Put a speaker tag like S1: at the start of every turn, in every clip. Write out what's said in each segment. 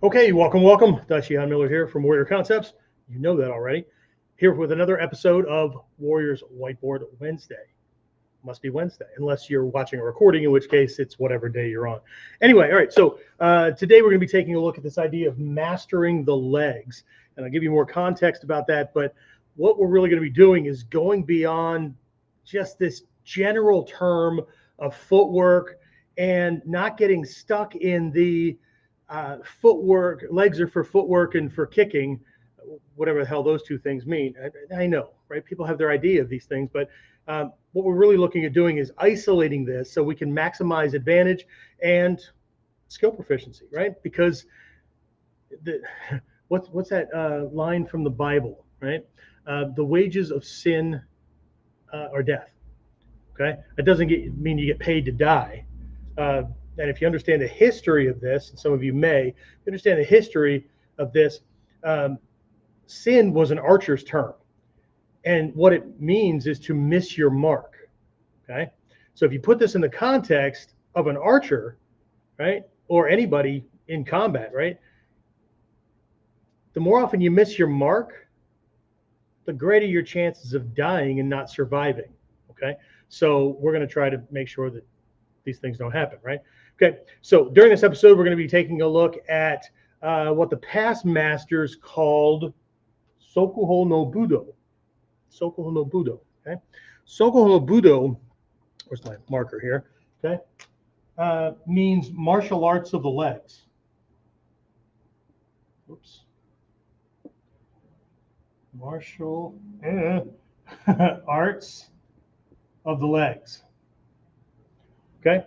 S1: Okay, welcome. Kihon Miller here from Warrior Concepts. You know that already. Here with another episode of Warriors Whiteboard Wednesday. Must be Wednesday, unless you're watching a recording, in which case it's whatever day you're on. Anyway, all right, so today we're going to be taking a look at this idea of mastering the legs. And I'll give you more context about that. But what we're really going to be doing is going beyond just this general term of footwork and not getting stuck in the footwork. Legs are for footwork and for kicking, whatever the hell those two things mean. I know, right? People have their idea of these things, but what we're really looking at doing is isolating this so we can maximize advantage and skill proficiency, right? Because what's that line from the Bible, right? The wages of sin are death. Okay, that doesn't mean you get paid to die. And if you understand the history of this, and some of you may understand the history of this, sin was an archer's term. And what it means is to miss your mark. Okay. So if you put this in the context of an archer, right, or anybody in combat, right, the more often you miss your mark, the greater your chances of dying and not surviving. Okay. So we're going to try to make sure that these things don't happen, right? Okay, so during this episode, we're going to be taking a look at what the past masters called Sokuho no Budo. Sokuho no Budo, okay? Sokuho no Budo, where's my marker here, okay? Means martial arts of the legs. Oops. Martial arts of the legs. Okay,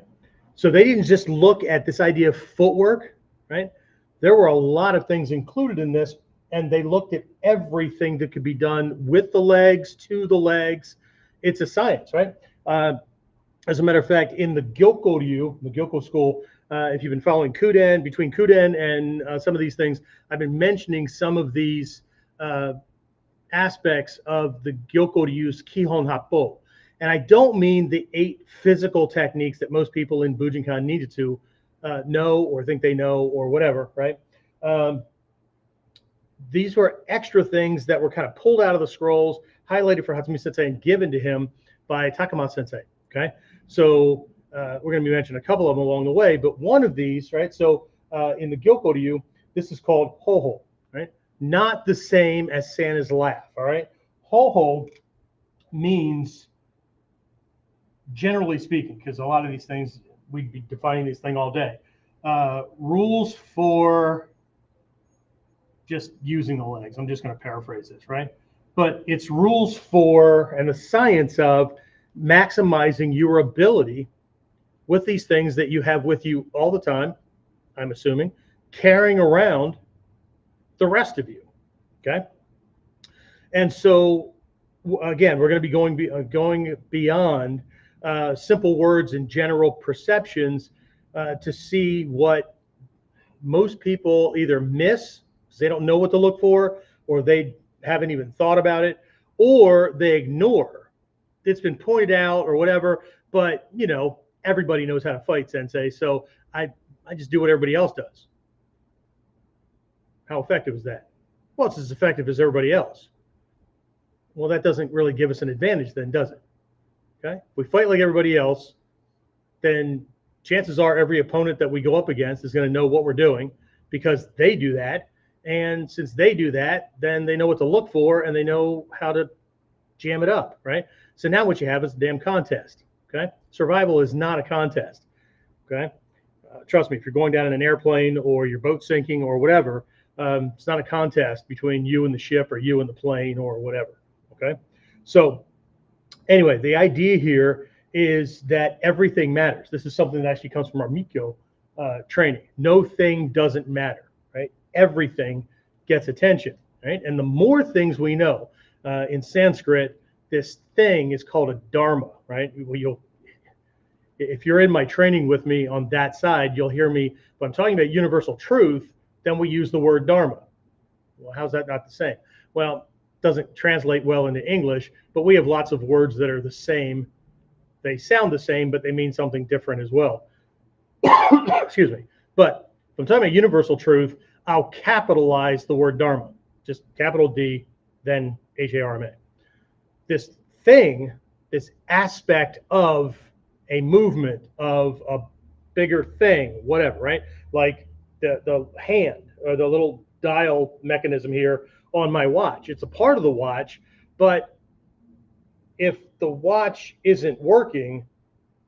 S1: so they didn't just look at this idea of footwork, right? There were a lot of things included in this, and they looked at everything that could be done with the legs, to the legs. It's a science, right? As a matter of fact, in the Gyokko the Gyokko school, if you've been following Kuden, between Kuden and some of these things, I've been mentioning some of these aspects of the Gyokko Kihon Happo. And I don't mean the 8 physical techniques that most people in Bujinkan needed to know or think they know or whatever, right? These were extra things that were kind of pulled out of the scrolls, highlighted for Hatsumi Sensei and given to him by Takama Sensei, okay? So we're going to be mentioning a couple of them along the way, but one of these, right? So in the Gyokko this is called Ho-Ho, right? Not the same as Santa's laugh, all right? Ho-Ho means, generally speaking, because a lot of these things, we'd be defining this thing all day. Rules for just using the legs. I'm just going to paraphrase this, right? But it's rules for and the science of maximizing your ability with these things that you have with you all the time, I'm assuming, carrying around the rest of you, okay? And so, again, we're going to be going beyond simple words and general perceptions to see what most people either miss because they don't know what to look for, or they haven't even thought about it, or they ignore. It's been pointed out or whatever, but you know, everybody knows how to fight, Sensei, so I just do what everybody else does. How effective is that? Well, it's as effective as everybody else. Well, that doesn't really give us an advantage then, does it? Okay, if we fight like everybody else, then chances are every opponent that we go up against is going to know what we're doing because they do that. And since they do that, then they know what to look for and they know how to jam it up, right? So now what you have is a damn contest, okay? Survival is not a contest, okay? Trust me, if you're going down in an airplane or your boat sinking or whatever, it's not a contest between you and the ship or you and the plane or whatever, okay? So anyway, the idea here is that everything matters. This is something that actually comes from our Mikyo training. No thing doesn't matter, right? Everything gets attention, right? And the more things we know, in Sanskrit, this thing is called a dharma, right? If you're in my training with me on that side, you'll hear me, if I'm talking about universal truth, then we use the word dharma. Well, how's that not the same? Well, it doesn't translate well into English, but we have lots of words that are the same. They sound the same, but they mean something different as well. Excuse me. But if I'm talking about universal truth, I'll capitalize the word Dharma, just capital D, then H-A-R-M-A. This thing, this aspect of a movement, of a bigger thing, whatever, right? Like the hand or the little dial mechanism here on my watch. It's a part of the watch, but if the watch isn't working,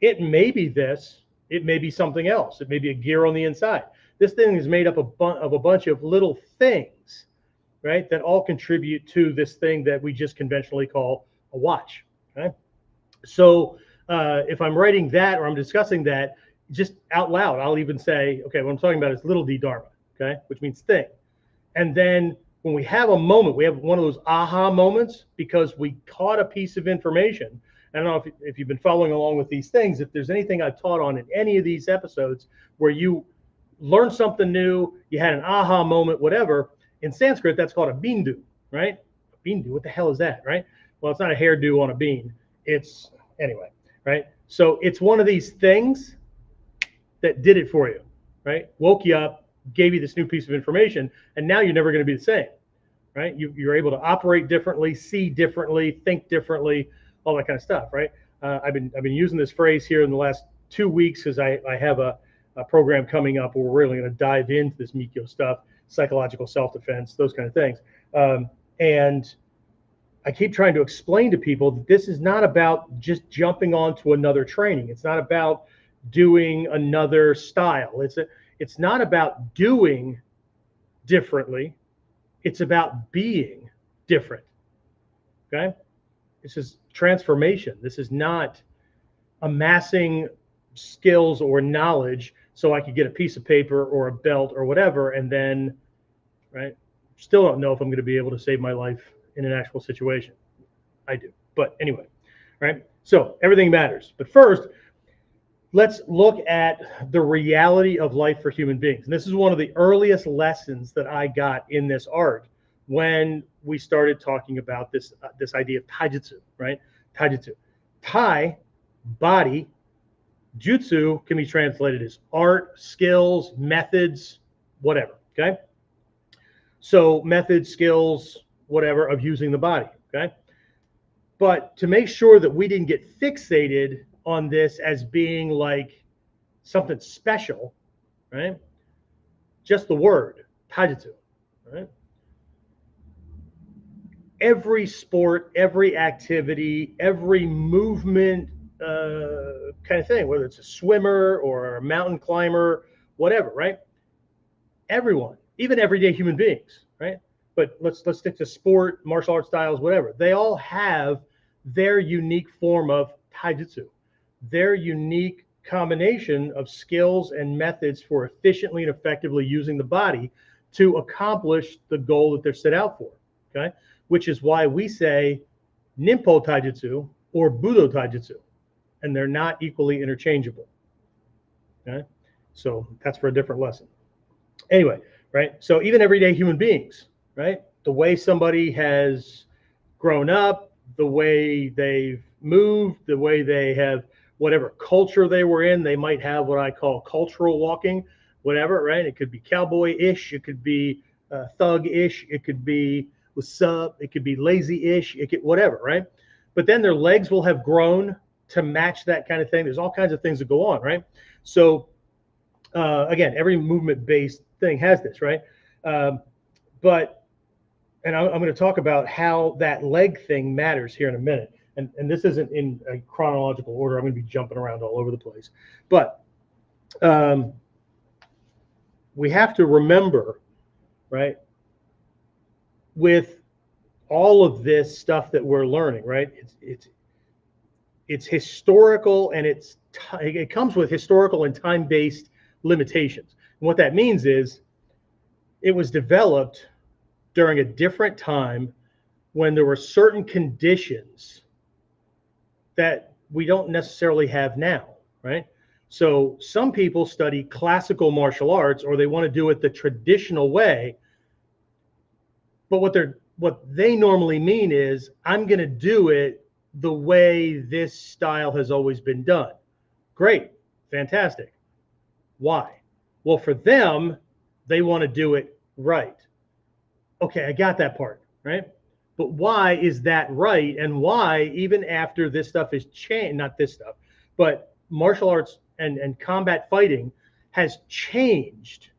S1: it may be this, it may be something else. It may be a gear on the inside. This thing is made up of a bunch of little things, right, that all contribute to this thing that we just conventionally call a watch. Okay, so if I'm writing that or I'm discussing that, just out loud, I'll even say, okay, what I'm talking about is little d Dharma, okay, which means thing. And then when we have a moment, we have one of those aha moments because we caught a piece of information. I don't know if you've been following along with these things, if there's anything I've taught on in any of these episodes where you learned something new, you had an aha moment, whatever. In Sanskrit, that's called a bindu, right? A bindu, what the hell is that, right? Well, it's not a hairdo on a bean. It's, anyway, right? So it's one of these things that did it for you, right? Woke you up, gave you this new piece of information, and now you're never going to be the same, right? You're able to operate differently, see differently, think differently, all that kind of stuff, right? I've been using this phrase here in the last 2 weeks because I have a program coming up where we're really going to dive into this Mikyo stuff, psychological self-defense, those kind of things. And I keep trying to explain to people that this is not about just jumping onto another training. It's not about doing another style. It's not about doing differently. It's about being different. Okay? This is transformation. This is not amassing skills or knowledge so I could get a piece of paper or a belt or whatever, and then, right, still don't know if I'm going to be able to save my life in an actual situation. I do. But anyway, right? So everything matters. But first, let's look at the reality of life for human beings. And this is one of the earliest lessons that I got in this art when we started talking about this idea of taijutsu, right? Taijutsu. Tai, body. Jutsu can be translated as art, skills, methods, whatever, okay? So methods, skills, whatever, of using the body, okay? But to make sure that we didn't get fixated on this as being like something special, right? Just the word, taijutsu, right? Every sport, every activity, every movement kind of thing, whether it's a swimmer or a mountain climber, whatever, right? Everyone, even everyday human beings, right? But let's stick to sport, martial arts styles, whatever. They all have their unique form of taijutsu, their unique combination of skills and methods for efficiently and effectively using the body to accomplish the goal that they're set out for, okay? Which is why we say Ninpo Taijutsu or Budo Taijutsu, and they're not equally interchangeable, okay? So that's for a different lesson. Anyway, right? So even everyday human beings, right? The way somebody has grown up, the way they've moved, the way they have whatever culture they were in, they might have what I call cultural walking, whatever, right? It could be cowboy-ish, it could be thug-ish, it could be what's up, it could be lazy-ish, it could whatever, right? But then their legs will have grown to match that kind of thing. There's all kinds of things that go on, right? So again, every movement-based thing has this, right? But I'm going to talk about how that leg thing matters here in a minute. And this isn't in a chronological order. I'm going to be jumping around all over the place. But we have to remember, right, with all of this stuff that we're learning, right, it's historical, and it comes with historical and time-based limitations. And what that means is it was developed during a different time when there were certain conditions that we don't necessarily have now, right? So some people study classical martial arts, or they want to do it the traditional way, but what they normally mean is, I'm going to do it the way this style has always been done. Great, fantastic. Why? Well, for them, they want to do it Right. Okay, I got that part, right? But why is that right? And why, even after this stuff is changed, not this stuff, but martial arts and combat fighting has changed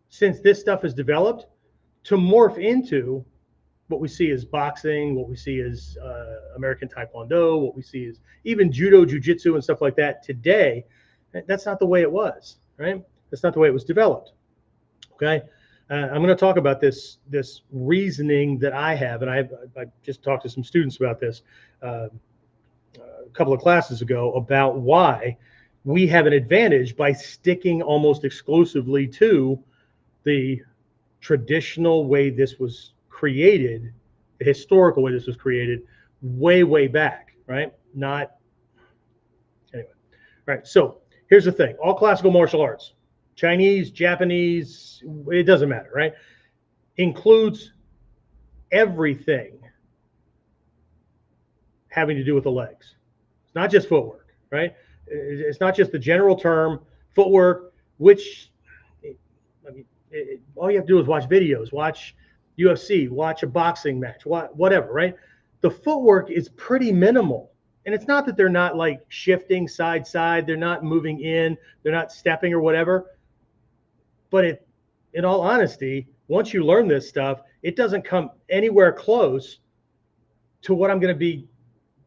S1: since this stuff is developed to morph into what we see as boxing, what we see as American Taekwondo, what we see as even judo, jujitsu, and stuff like that today. That's not the way it was, right? That's not the way it was developed. Okay, I'm going to talk about this reasoning that I have, and I just talked to some students about this a couple of classes ago about why we have an advantage by sticking almost exclusively to the traditional way this was created, the historical way this was created, way back, right? Not anyway. Right. So here's the thing: all classical martial arts, Chinese, Japanese, it doesn't matter, right? Includes everything having to do with the legs. It's not just footwork, right? It's not just the general term footwork, which I mean, all you have to do is watch videos, watch UFC, watch a boxing match, whatever, right? The footwork is pretty minimal. And it's not that they're not like shifting side, they're not moving in, they're not stepping or whatever. But in all honesty, once you learn this stuff, it doesn't come anywhere close to what I'm going to be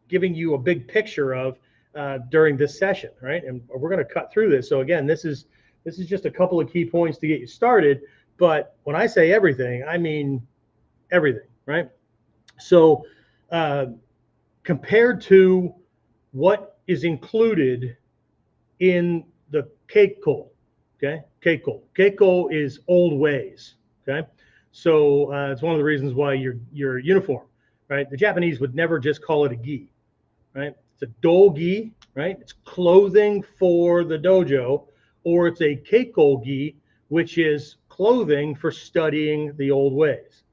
S1: giving you a big picture of during this session, right? And we're going to cut through this. So again, this is just a couple of key points to get you started. But when I say everything, I mean everything, right? So compared to what is included in the Gyokko, okay? Gyokko is old ways, okay? So it's one of the reasons why your uniform, right? The Japanese would never just call it a gi, right? It's a dogi, right? It's clothing for the dojo, or it's a Gyokko gi, which is clothing for studying the old ways.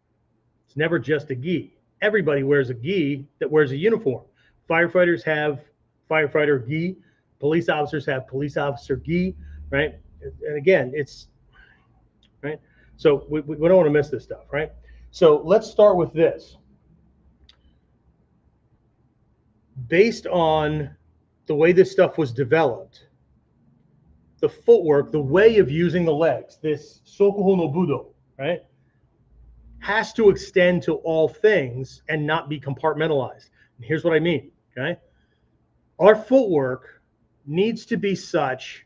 S1: It's never just a gi. Everybody wears a gi that wears a uniform. Firefighters have firefighter gi. Police officers have police officer gi, right? And again, it's right. So we don't want to miss this stuff, right? So let's start with this. Based on the way this stuff was developed, the footwork, the way of using the legs, this sokuho no budo, right, has to extend to all things and not be compartmentalized. And here's what I mean, okay? Our footwork needs to be such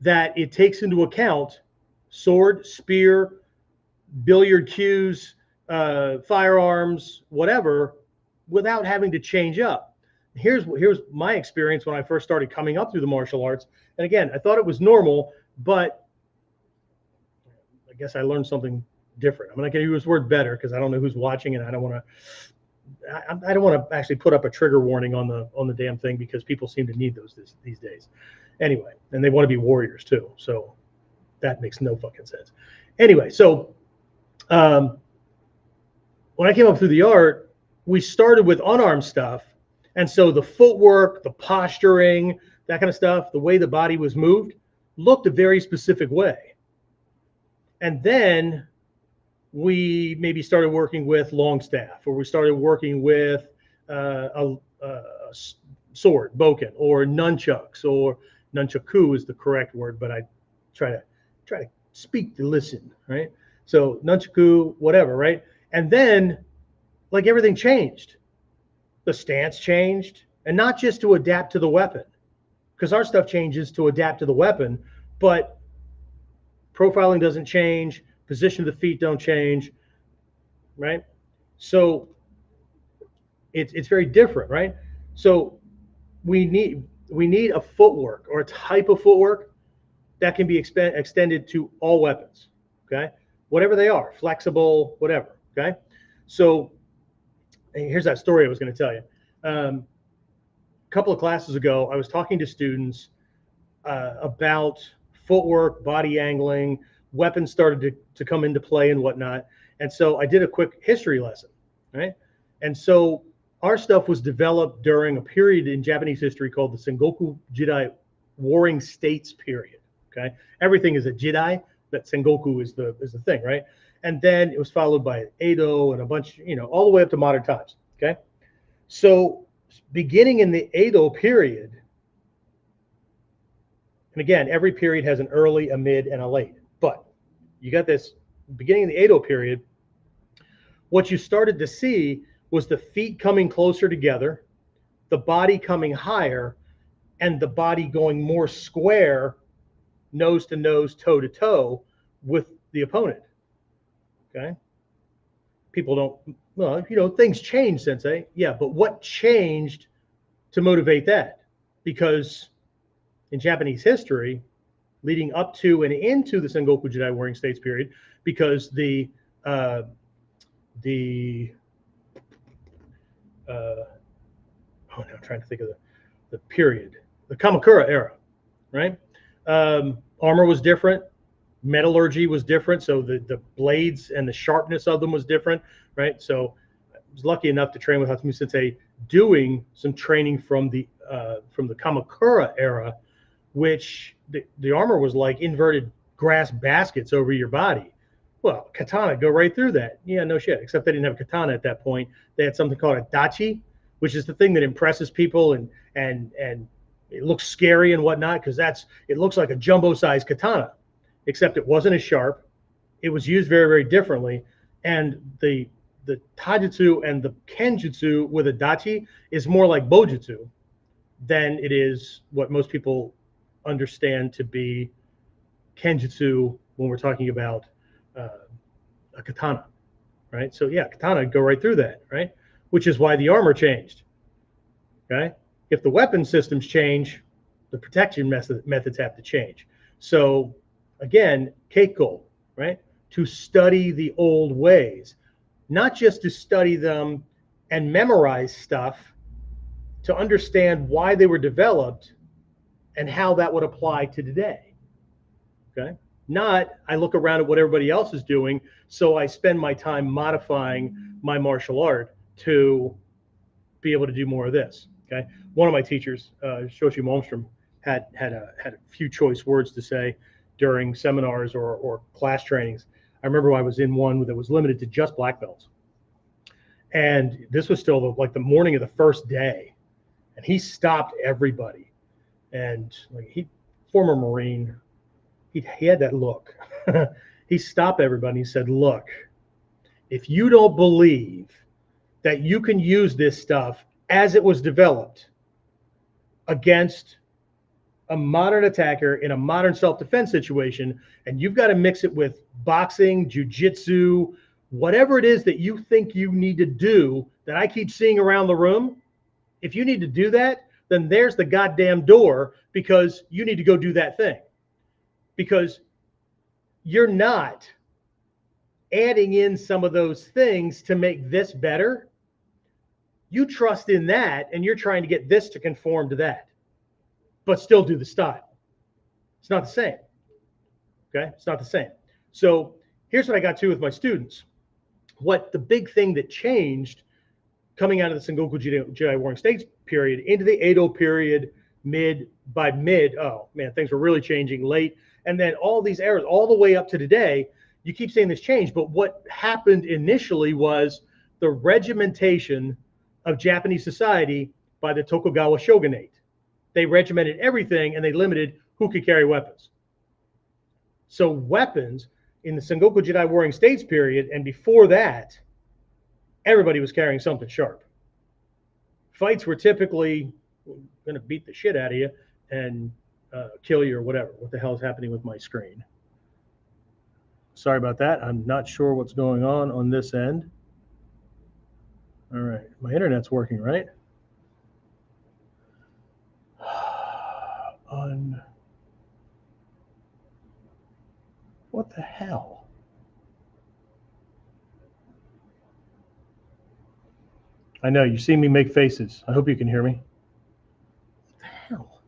S1: that it takes into account sword, spear, billiard cues, firearms, whatever, without having to change up. Here's my experience when I first started coming up through the martial arts. And again, I thought it was normal, but I guess I learned something different. I'm not going to use the word better because I don't know who's watching, and I don't want to actually put up a trigger warning on the damn thing because people seem to need those these days. Anyway, and they want to be warriors too. So that makes no fucking sense. Anyway, so when I came up through the art, we started with unarmed stuff. And so the footwork, the posturing, that kind of stuff, the way the body was moved looked a very specific way. And then we maybe started working with long staff, or we started working with a sword, boken, or nunchucks, or nunchaku is the correct word, but I try to speak to listen, right? So nunchaku, whatever, right? And then, like, everything changed. The stance changed, and not just to adapt to the weapon, because our stuff changes to adapt to the weapon, but profiling doesn't change, position of the feet don't change, right? So it's very different, right? So we need a footwork or a type of footwork that can be extended to all weapons, okay? Whatever they are, flexible, whatever, okay? So here's that story I was going to tell you. A couple of classes ago, I was talking to students about footwork, body angling, weapons started to come into play and whatnot. And so I did a quick history lesson, right? And so our stuff was developed during a period in Japanese history called the Sengoku Jidai Warring States period, okay? Everything is a Jidai. that Sengoku is the thing, right? And then it was followed by Edo and a bunch, all the way up to modern times. Okay, so beginning in the Edo period, and again, every period has an early, a mid, and a late. But you got this beginning in the Edo period. What you started to see was the feet coming closer together, the body coming higher, and the body going more square, nose to nose, toe to toe with the opponent. Okay. People don't, well, things change, Sensei. Yeah, but what changed to motivate that? Because in Japanese history, leading up to and into the Sengoku Jidai Warring States period, because I'm trying to think of the period, the Kamakura era, right? Armor was different, metallurgy was different, so the blades and the sharpness of them was different, right? So I was lucky enough to train with Hatsumi Sensei, doing some training from the Kamakura era, which the armor was like inverted grass baskets over your body. Well, katana go right through that. Yeah, no shit. Except they didn't have a katana at that point. They had something called a dachi, which is the thing that impresses people and it looks scary and whatnot, because it looks like a jumbo-sized katana, except it wasn't as sharp. It was used very, very differently. And the taijutsu and the kenjutsu with a dachi is more like bojutsu than it is what most people understand to be kenjutsu when we're talking about a katana, right? So yeah, katana go right through that, right? Which is why the armor changed. Okay, if the weapon systems change, the protection methods have to change. So again, keiko, right? To study the old ways, not just to study them and memorize stuff, to understand why they were developed and how that would apply to today. Okay, not I look around at what everybody else is doing, so I spend my time modifying my martial art to be able to do more of this. Okay, one of my teachers, Shoshi Malmstrom, had a few choice words to say during seminars or class trainings. I remember I was in one that was limited to just black belts, and this was still like the morning of the first day, and he stopped everybody, and like former Marine, he had that look. He stopped everybody. He said, "Look, if you don't believe that you can use this stuff as it was developed against a modern attacker in a modern self-defense situation, and you've got to mix it with boxing, jiu-jitsu, whatever it is that you think you need to do that I keep seeing around the room, if you need to do that, then there's the goddamn door, because you need to go do that thing. Because you're not adding in some of those things to make this better. You trust in that, and you're trying to get this to conform to that, but still do the style. It's not the same. Okay, it's not the same. So here's what I got to with my students. What the big thing that changed coming out of the Sengoku Jidai Warring States period into the Edo period, oh man, things were really changing late. And then all these eras, all the way up to today, you keep saying this change, but what happened initially was the regimentation of Japanese society by the Tokugawa shogunate. They regimented everything, and they limited who could carry weapons. So weapons in the Sengoku Jidai Warring States period and before that, everybody was carrying something sharp. Fights were typically going to beat the shit out of you and kill you or whatever. What the hell is happening with my screen? Sorry about that. I'm not sure what's going on this end. All right, my internet's working, right? What the hell? I know you see me make faces. I hope you can hear me. What the hell?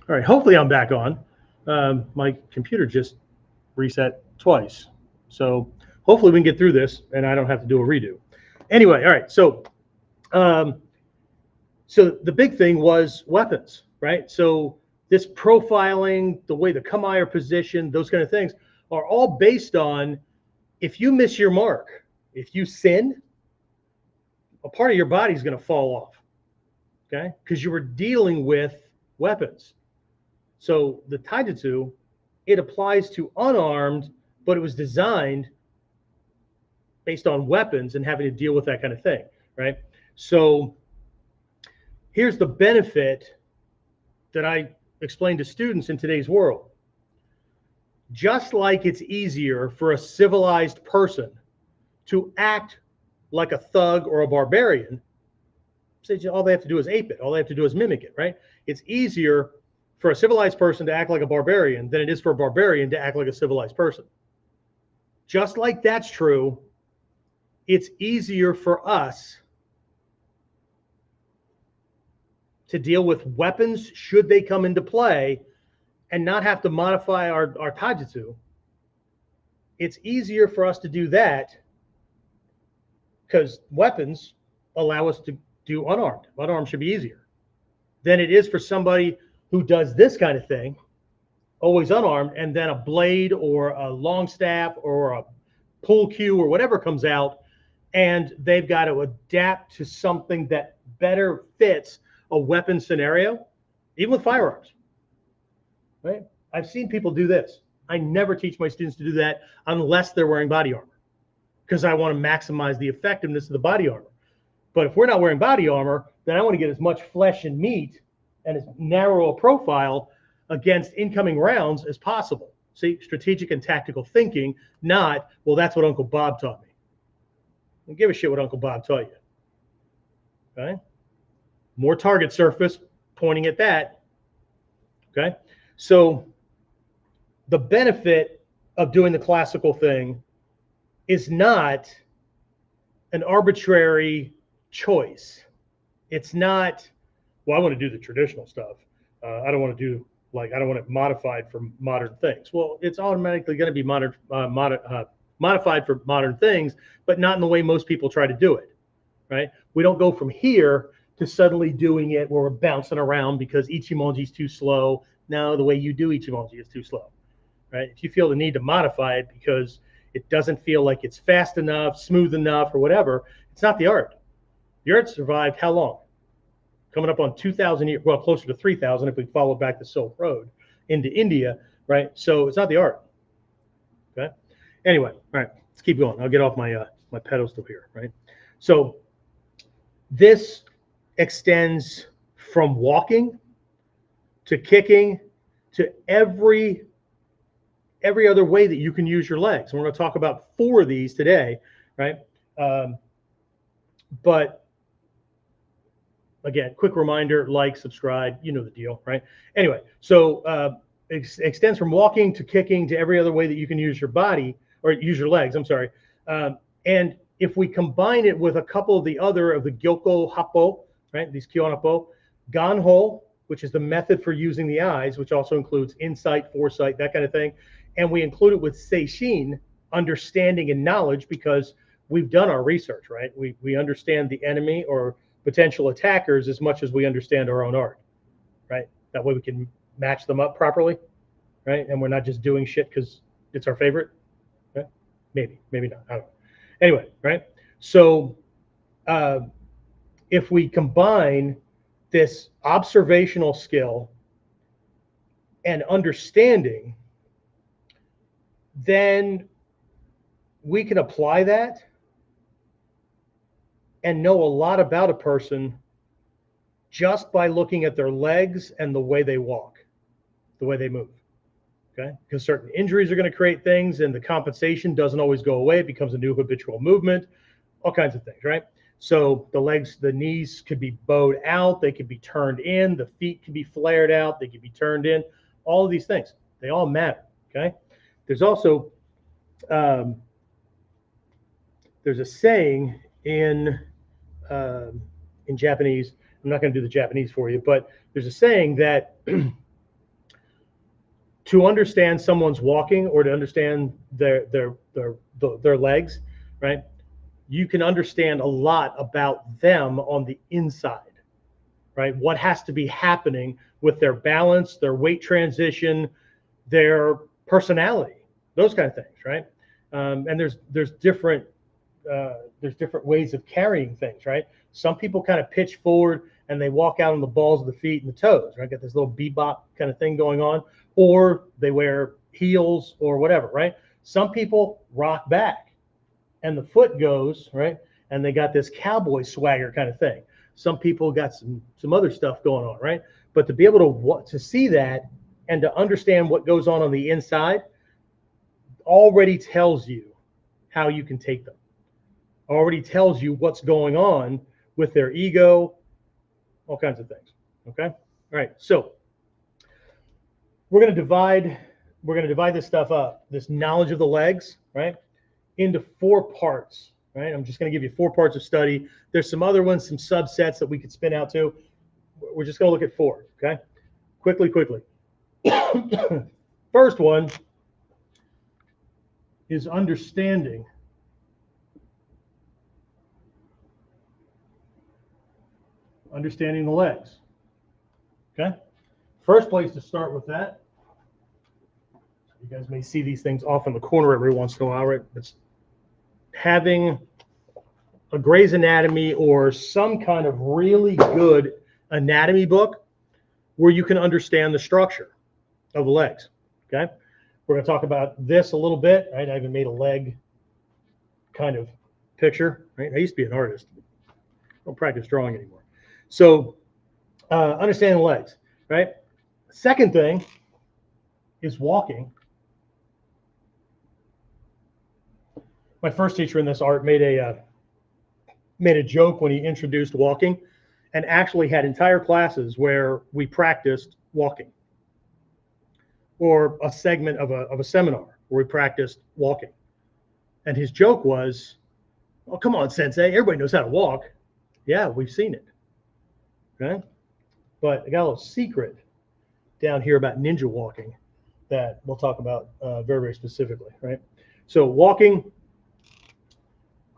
S1: All right, hopefully I'm back on. My computer just reset twice. So hopefully we can get through this and I don't have to do a redo. Anyway, all right, so So the big thing was weapons, right? So this profiling, the way the kamae are positioned, those kind of things are all based on, if you miss your mark, if you sin, a part of your body is going to fall off, okay? Because you were dealing with weapons. So the taijutsu, it applies to unarmed, but it was designed based on weapons and having to deal with that kind of thing, right? So here's the benefit that I explain to students in today's world. Just like it's easier for a civilized person to act like a thug or a barbarian, all they have to do is ape it. All they have to do is mimic it, right? It's easier for a civilized person to act like a barbarian than it is for a barbarian to act like a civilized person. Just like that's true, it's easier for us to deal with weapons should they come into play and not have to modify our taijutsu. It's easier for us to do that because weapons allow us to do unarmed. Unarmed should be easier than it is for somebody who does this kind of thing, always unarmed, and then a blade or a long staff or a pull cue or whatever comes out, and they've got to adapt to something that better fits a weapon scenario, even with firearms, right? I've seen people do this. I never teach my students to do that unless they're wearing body armor, because I want to maximize the effectiveness of the body armor. But if we're not wearing body armor, then I want to get as much flesh and meat and as narrow a profile against incoming rounds as possible. See, strategic and tactical thinking, not, well, that's what Uncle Bob taught me. I don't give a shit what Uncle Bob taught you. Okay? More target surface pointing at that. Okay? So the benefit of doing the classical thing is not an arbitrary choice. It's not, well, I want to do the traditional stuff. I don't want to do, like, I don't want it modified for modern things. Well, it's automatically going to be modified for modern things, but not in the way most people try to do it, right? We don't go from here to suddenly doing it where we're bouncing around because Ichimonji is too slow. No, the way you do Ichimonji is too slow, right? If you feel the need to modify it because it doesn't feel like it's fast enough, smooth enough, or whatever, it's not the art. The art survived how long? Coming up on 2,000 years, well, closer to 3,000 if we follow back the Silk Road into India, right? So it's not the art, okay? Anyway, all right, let's keep going. I'll get off my my pedestal here, right? So this extends from walking to kicking to every other way that you can use your legs. And we're going to talk about 4 of these today, right? But again, quick reminder, like, subscribe, you know the deal, right? Anyway, so extends from walking to kicking to every other way that you can use your body or use your legs, I'm sorry. And if we combine it with a couple of the other of the Gyokko Happo, right? These Kihon Happo, Ganho, which is the method for using the eyes, which also includes insight, foresight, that kind of thing. And we include it with Seishin, understanding and knowledge, because we've done our research, right? We understand the enemy or potential attackers as much as we understand our own art, right? That way we can match them up properly, right? And we're not just doing shit because it's our favorite, right? Maybe not, I don't know. Anyway, right? So if we combine this observational skill and understanding, then we can apply that and know a lot about a person just by looking at their legs and the way they walk, the way they move, okay? Because certain injuries are going to create things, and the compensation doesn't always go away. It becomes a new habitual movement, all kinds of things, right? So the legs, the knees could be bowed out. They could be turned in. The feet could be flared out. They could be turned in. All of these things, they all matter, okay? There's also, there's a saying in Japanese. I'm not going to do the Japanese for you, but there's a saying that to understand someone's walking or to understand their legs, right? You can understand a lot about them on the inside. right? What has to be happening with their balance, their weight transition, their personality, those kind of things, right? And there's different ways of carrying things, right? Some people kind of pitch forward and they walk out on the balls of the feet and the toes, right? Got this little bebop kind of thing going on, or they wear heels or whatever, right? Some people rock back and the foot goes, right? And they got this cowboy swagger kind of thing. Some people got some other stuff going on, right? But to be able to see that and to understand what goes on the inside already tells you how you can take them. Already tells you what's going on with their ego, all kinds of things. Okay. All right. So we're going to divide this stuff up, this knowledge of the legs, right, into 4 parts. Right. I'm just going to give you 4 parts of study. There's some other ones, some subsets that we could spin out to. We're just going to look at 4. Okay. Quickly. First one is understanding the legs. Okay. First place to start with that. You guys may see these things off in the corner every once in a while, right? It's having a Gray's Anatomy or some kind of really good anatomy book where you can understand the structure of the legs. Okay. We're going to talk about this a little bit, right? I even made a leg kind of picture, right? I used to be an artist. I don't practice drawing anymore. So understanding the legs, right? Second thing is walking. My first teacher in this art made a joke when he introduced walking, and actually had entire classes where we practiced walking, or a segment of a seminar where we practiced walking. And his joke was, "Oh, come on, sensei, everybody knows how to walk." Yeah, we've seen it. Okay. But I got a little secret down here about ninja walking that we'll talk about very, very specifically, right? So walking,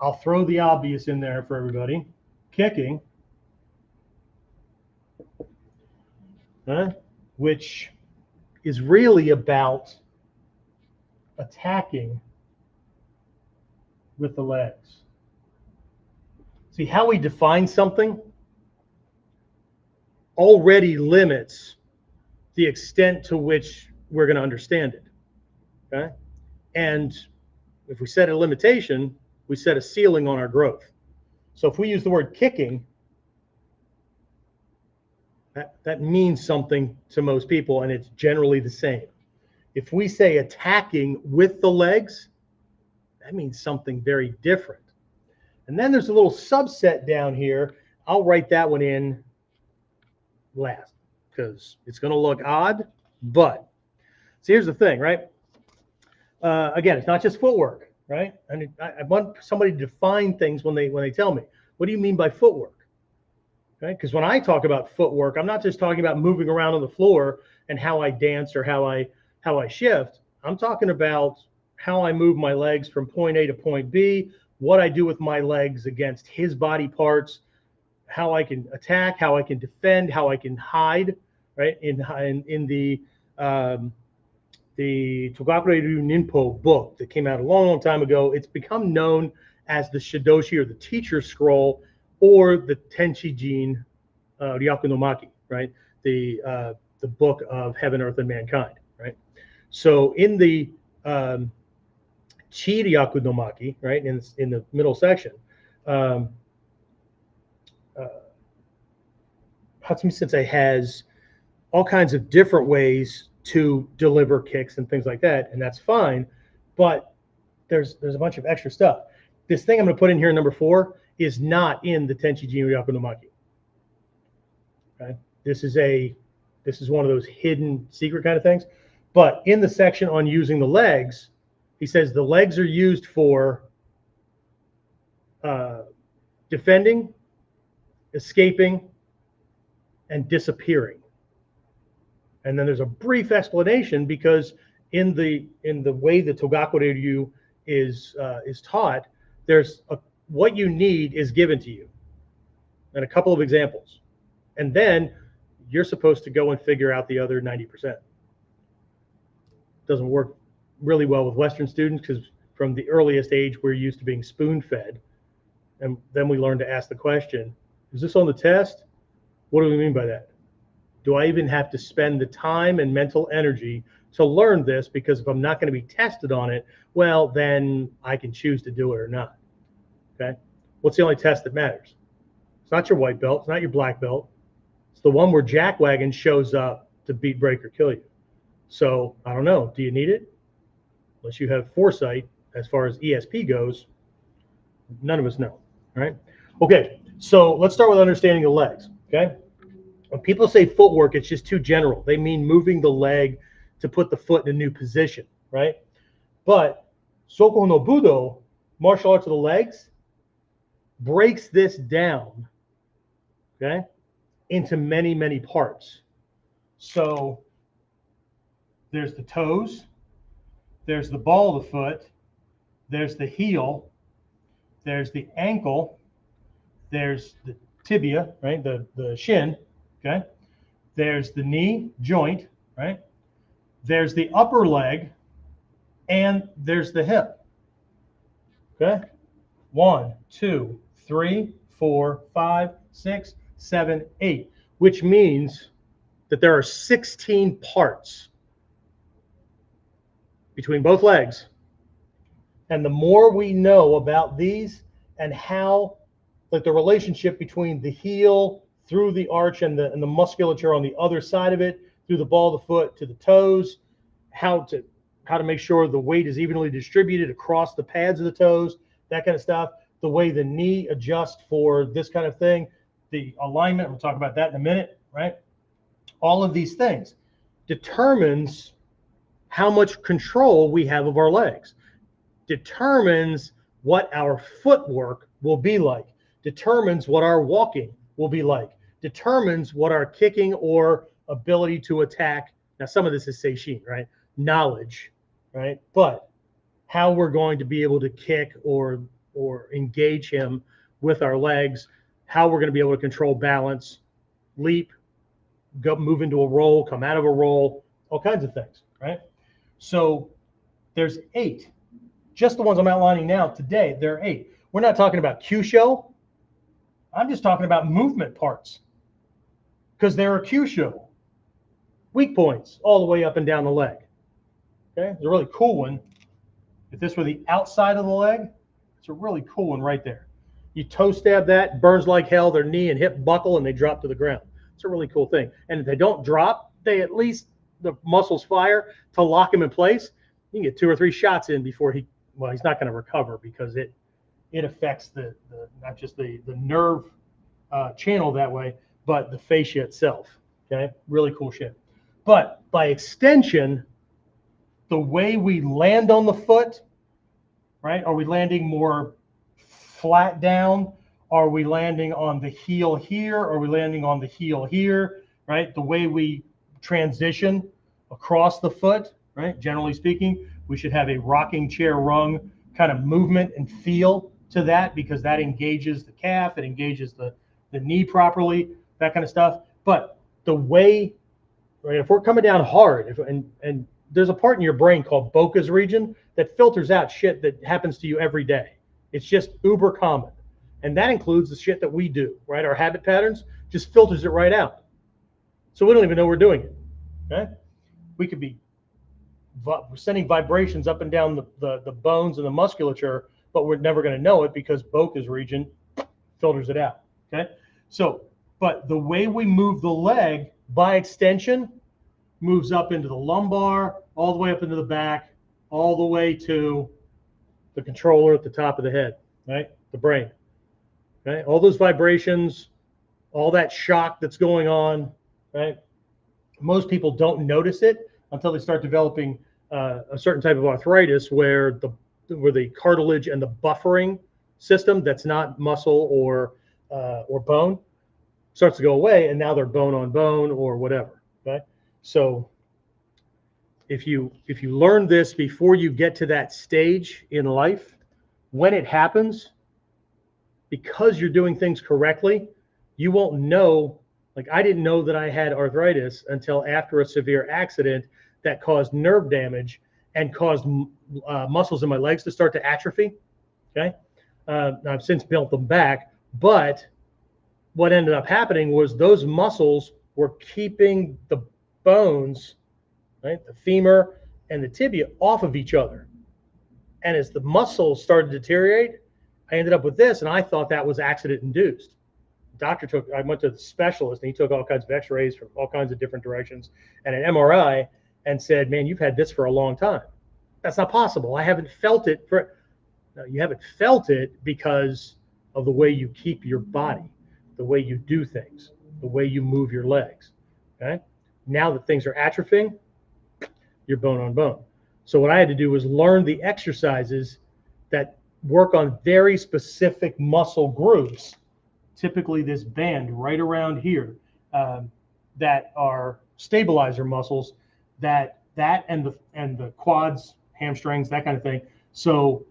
S1: I'll throw the obvious in there for everybody. Kicking, which is really about attacking with the legs. See, how we define something already limits the extent to which we're going to understand it. Okay. And if we set a limitation, we set a ceiling on our growth. So if we use the word kicking, that means something to most people, and it's generally the same. If we say attacking with the legs, that means something very different. And then there's a little subset down here. I'll write that one in last because it's going to look odd. But so here's the thing, right? Again, it's not just footwork, right? And I want somebody to define things when they tell me, what do you mean by footwork? Okay, because when I talk about footwork, I'm not just talking about moving around on the floor and how I dance or how I shift. I'm talking about how I move my legs from point A to point B, what I do with my legs against his body parts, how I can attack, how I can defend, how I can hide, right? In the Togakureru Ninpo book that came out a long, long time ago, it's become known as the Shidoshi, or the teacher's scroll, or the Tenchi-jin Ryaku no Maki, right? The book of heaven, earth, and mankind, right? So in the Chi Ryaku no Maki, right, in the middle section, Hatsumi Sensei has all kinds of different ways to deliver kicks and things like that, and that's fine. But there's a bunch of extra stuff. This thing I'm going to put in here, number 4, is not in the Tenchi-jin Ryaku no Maki. Okay, this is one of those hidden secret kind of things. But in the section on using the legs, he says the legs are used for defending, escaping, and disappearing. And then there's a brief explanation, because in the way the Togakureru is taught, there's what you need is given to you, and a couple of examples, And then you're supposed to go and figure out the other 90%. Doesn't work really well with Western students because from the earliest age, we're used to being spoon-fed. And then we learn to ask the question, is this on the test? What do we mean by that? Do I even have to spend the time and mental energy to learn this? Because if I'm not going to be tested on it, well, then I can choose to do it or not. Okay? What's the only test that matters? It's not your white belt. It's not your black belt. It's the one where jackwagon shows up to beat, break, or kill you. So I don't know. Do you need it? Unless you have foresight as far as ESP goes, none of us know. All right. Okay. So let's start with understanding the legs. Okay. When people say footwork, it's just too general. They mean moving the leg to put the foot in a new position, right? But Soko no Budo, martial arts of the legs, breaks this down, okay, into many, many parts. So there's the toes, there's the ball of the foot, there's the heel, there's the ankle, there's the tibia, right, the shin, okay, there's the knee joint, right, there's the upper leg, and there's the hip, okay. 1, 2, 3, 4, 5, 6, 7, 8, which means that there are 16 parts between both legs. And the more we know about these and how, like the relationship between the heel through the arch and the musculature on the other side of it, through the ball of the foot to the toes, how to make sure the weight is evenly distributed across the pads of the toes, that kind of stuff, the way the knee adjusts for this kind of thing, the alignment, we'll talk about that in a minute, right? All of these things determines how much control we have of our legs, determines what our footwork will be like, determines what our walking will be like, determines what our kicking or ability to attack. Now, some of this is seishin, right? Knowledge, right? But how we're going to be able to kick or engage him with our legs, how we're going to be able to control balance, leap, go move into a roll, come out of a roll, all kinds of things, right? So there's 8. Just the ones I'm outlining now today, there are 8. We're not talking about Kyusho. I'm just talking about movement parts because there are Kyusho. Weak points all the way up and down the leg. Okay, there's a really cool one. If this were the outside of the leg, it's a really cool one right there. You toe stab that, burns like hell, their knee and hip buckle, and they drop to the ground. It's a really cool thing. And if they don't drop, they at least, the muscles fire to lock him in place. You can get 2 or 3 shots in before he's not going to recover because it affects the not just the nerve channel that way, but the fascia itself. Okay, really cool shit. But by extension, the way we land on the foot, right? Are we landing more flat down? Are we landing on the heel here? Are we landing on the heel here, right? The way we transition across the foot, right? Generally speaking, we should have a rocking chair rung kind of movement and feel to that because that engages the calf, it engages the knee properly, that kind of stuff. But the way, right, if we're coming down hard, and there's a part in your brain called Broca's region that filters out shit that happens to you every day. It's just uber common. And that includes the shit that we do, right? Our habit patterns just filters it right out. So we don't even know we're doing it, okay? We could be sending vibrations up and down the bones and the musculature, but we're never going to know it because Broca's region filters it out, okay? So, but the way we move the leg by extension moves up into the lumbar, all the way up into the back, all the way to the controller at the top of the head, right? The brain, okay? All those vibrations, all that shock that's going on, right? Most people don't notice it until they start developing a certain type of arthritis where the cartilage and the buffering system that's not muscle or bone starts to go away, and now they're bone on bone or whatever, okay? So if you learn this before you get to that stage in life, when it happens, because you're doing things correctly, you won't know Like I didn't know that I had arthritis until after a severe accident that caused nerve damage and caused muscles in my legs to start to atrophy. Okay. I've since built them back, but what ended up happening was those muscles were keeping the bones, right, the femur and the tibia off of each other. And as the muscles started to deteriorate, I ended up with this, and I thought that was accident induced. I went to the specialist, and he took all kinds of x-rays from all kinds of different directions and an MRI and said, man, you've had this for a long time. That's not possible. I haven't felt it for, no, you haven't felt it because of the way you keep your body, the way you do things, the way you move your legs. Okay. Now that things are atrophying, you're bone on bone. So what I had to do was learn the exercises that work on very specific muscle groups, typically this band right around here, that are stabilizer muscles, that and the quads, hamstrings, that kind of thing. So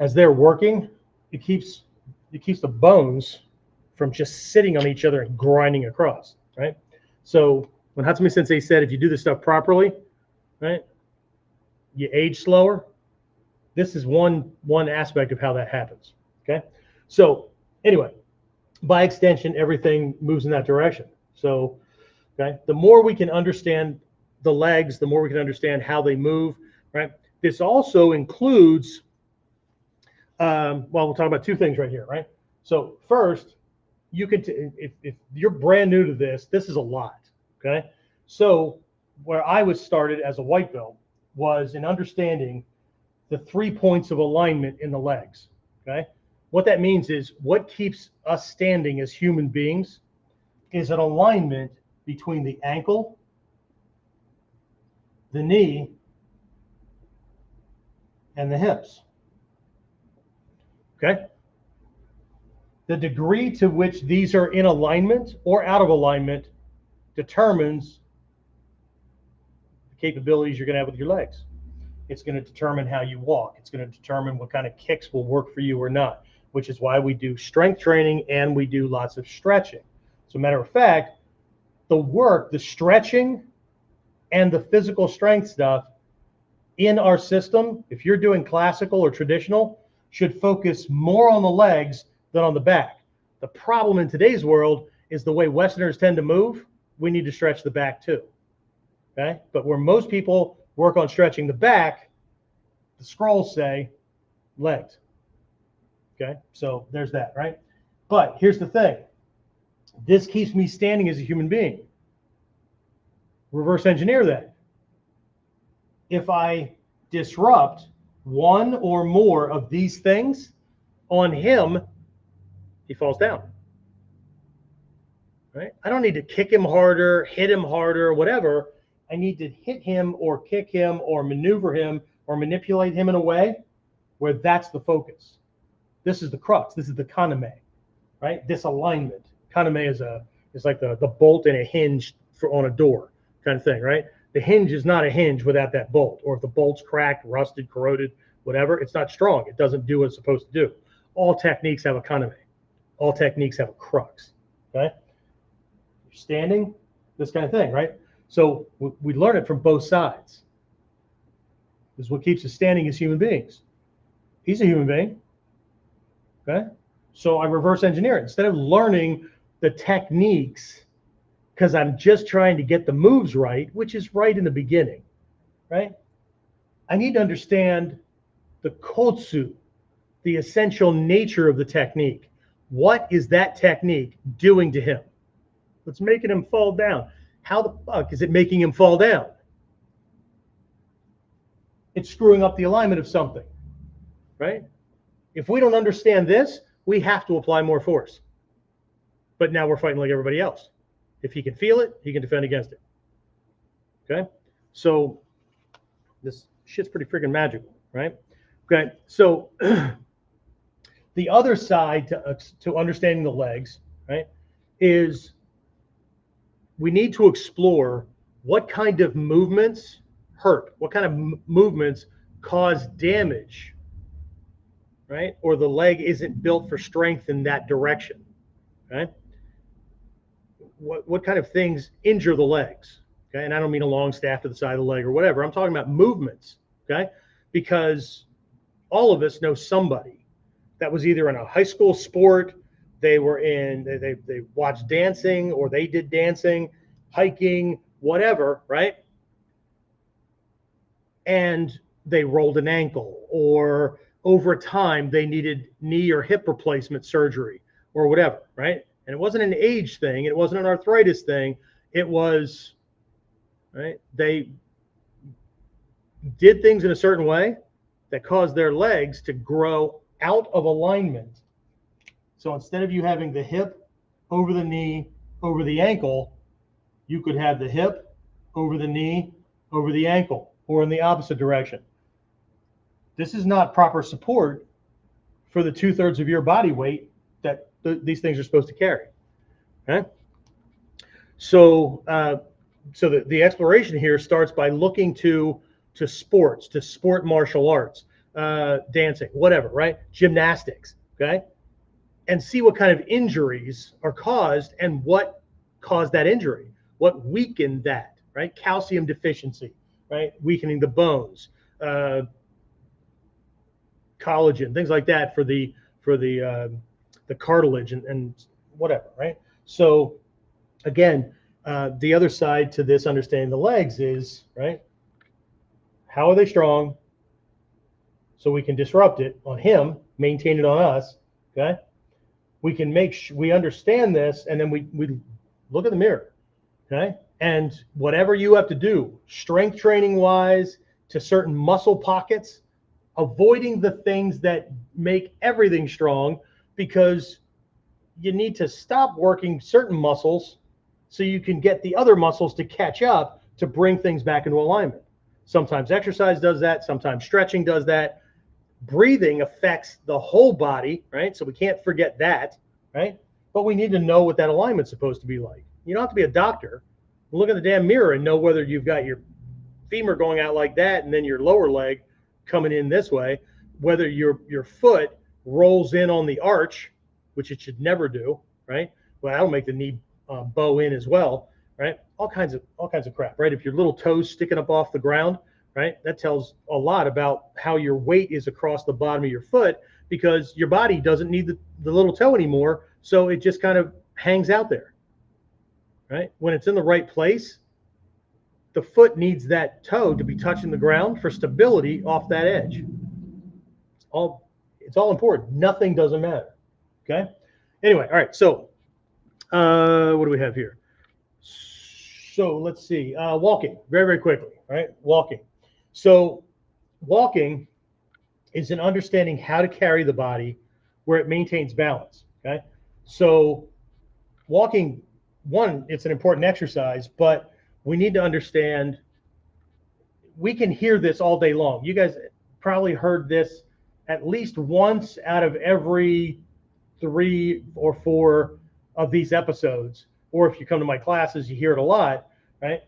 S1: as they're working, it keeps the bones from just sitting on each other and grinding across, right? So when Hatsumi Sensei said, if you do this stuff properly, right, you age slower. This is one aspect of how that happens. Okay. So anyway, by extension, everything moves in that direction. So, okay, the more we can understand the legs, the more we can understand how they move, right? This also includes, well, we'll talk about two things right here, right? So first, you can, if you're brand new to this is a lot, okay? So where I was started as a white belt was in understanding the 3 points of alignment in the legs, okay? What that means is what keeps us standing as human beings is an alignment between the ankle, the knee, and the hips, okay? The degree to which these are in alignment or out of alignment determines the capabilities you're going to have with your legs. It's going to determine how you walk. It's going to determine what kind of kicks will work for you or not, which is why we do strength training and we do lots of stretching. As a matter of fact, the stretching and the physical strength stuff in our system, if you're doing classical or traditional, should focus more on the legs than on the back. The problem in today's world is the way Westerners tend to move. We need to stretch the back too. Okay? But where most people work on stretching the back, the scrolls say legs. Okay? So there's that, right? But here's the thing. This keeps me standing as a human being. Reverse engineer that. If I disrupt one or more of these things on him, he falls down. Right? I don't need to kick him harder, hit him harder, whatever. I need to hit him or kick him or maneuver him or manipulate him in a way where that's the focus. This is the crux. This is the kaname, right? This alignment. Kaname is like the bolt and a hinge on a door kind of thing, right? The hinge is not a hinge without that bolt, or if the bolt's cracked, rusted, corroded, whatever, it's not strong. It doesn't do what it's supposed to do. All techniques have a kaname. All techniques have a crux, okay? You're standing, this kind of thing, right? So we learn it from both sides. This is what keeps us standing as human beings. He's a human being, okay? So I reverse engineer it. Instead of learning the techniques, because I'm just trying to get the moves right, which is right in the beginning, right? I need to understand the kotsu, the essential nature of the technique. What is that technique doing to him? It's making him fall down. How the fuck is it making him fall down? It's screwing up the alignment of something, right? If we don't understand this, we have to apply more force. But now we're fighting like everybody else. If he can feel it, he can defend against it. Okay? So this shit's pretty freaking magical, right? Okay, so the other side to understanding the legs, right, is we need to explore what kind of movements hurt, what kind of movements cause damage, right? Or the leg isn't built for strength in that direction, right? what kind of things injure the legs. Okay, and I don't mean a long staff to the side of the leg or whatever. I'm talking about movements. Okay, because all of us know somebody that was either in a high school sport, they watched dancing, or they did dancing, hiking, whatever, right? And they rolled an ankle, or over time they needed knee or hip replacement surgery or whatever, right? And it wasn't an age thing, it wasn't an arthritis thing, it was, right, they did things in a certain way that caused their legs to grow out of alignment. So instead of you having the hip over the knee over the ankle, you could have the hip over the knee over the ankle, or in the opposite direction. This is not proper support for the 2/3 of your body weight that these things are supposed to carry. Okay? So, the exploration here starts by looking to sports, to sport martial arts, dancing, whatever, right? Gymnastics, okay? And see what kind of injuries are caused and what caused that injury, what weakened that, right? Calcium deficiency, right? Weakening the bones, collagen, things like that for the cartilage and whatever, right? So again, the other side to this understanding the legs is, right, how are they strong so we can disrupt it on him, maintain it on us, okay? We can we understand this, and then we look in the mirror, okay? And whatever you have to do, strength training wise, to certain muscle pockets, avoiding the things that make everything strong, because you need to stop working certain muscles so you can get the other muscles to catch up to bring things back into alignment. Sometimes exercise does that. Sometimes stretching does that. Breathing affects the whole body, right? So we can't forget that, right? But we need to know what that alignment's supposed to be like. You don't have to be a doctor. Look in the damn mirror and know whether you've got your femur going out like that and then your lower leg coming in this way, whether your foot rolls in on the arch, which it should never do, right? Well, that'll make the knee bow in as well, right? All kinds of crap, right? If your little toes sticking up off the ground, right, that tells a lot about how your weight is across the bottom of your foot, because your body doesn't need the little toe anymore, so it just kind of hangs out there, right? When it's in the right place, the foot needs that toe to be touching the ground for stability off that edge. It's all important. Nothing doesn't matter. Okay. Anyway, all right. So, what do we have here? So let's see. Walking, very, very quickly. All right. Walking. So, walking is an understanding how to carry the body where it maintains balance. Okay. So, walking, one, it's an important exercise, but we need to understand, we can hear this all day long. You guys probably heard this at least once out of every 3 or 4 of these episodes, or if you come to my classes, you hear it a lot, right?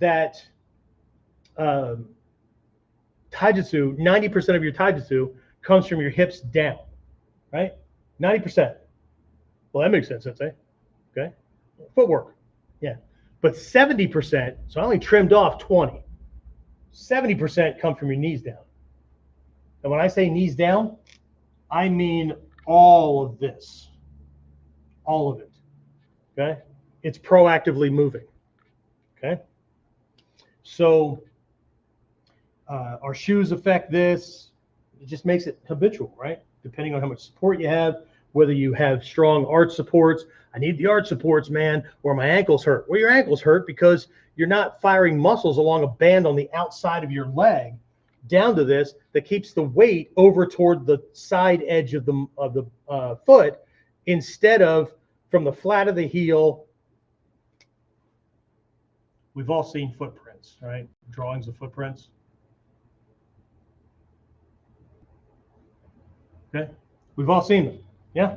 S1: That taijutsu, 90% of your taijutsu comes from your hips down, right? 90%. Well, that makes sense, Sensei. Okay. Footwork. Yeah. But 70%, so I only trimmed off 20. 70% come from your knees down. And when I say knees down, I mean all of this. All of it. Okay? It's proactively moving. Okay? So our shoes affect this. It just makes it habitual, right? Depending on how much support you have, whether you have strong arch supports. I need the arch supports, man, or my ankles hurt. Well, your ankles hurt because you're not firing muscles along a band on the outside of your leg down to this that keeps the weight over toward the side edge of the foot, instead of from the flat of the heel. We've all seen footprints, right? Drawings of footprints. Okay, we've all seen them. Yeah.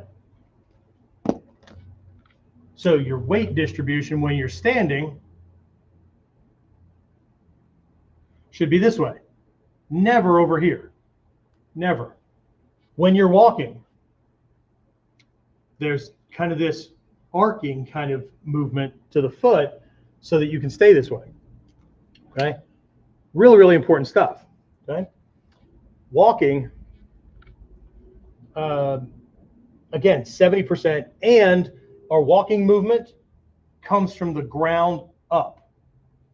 S1: So your weight distribution when you're standing should be this way. Never over here. Never. When you're walking, there's kind of this arcing kind of movement to the foot so that you can stay this way. Okay? Really, really important stuff. Okay? Walking, again, 70%, and our walking movement comes from the ground up,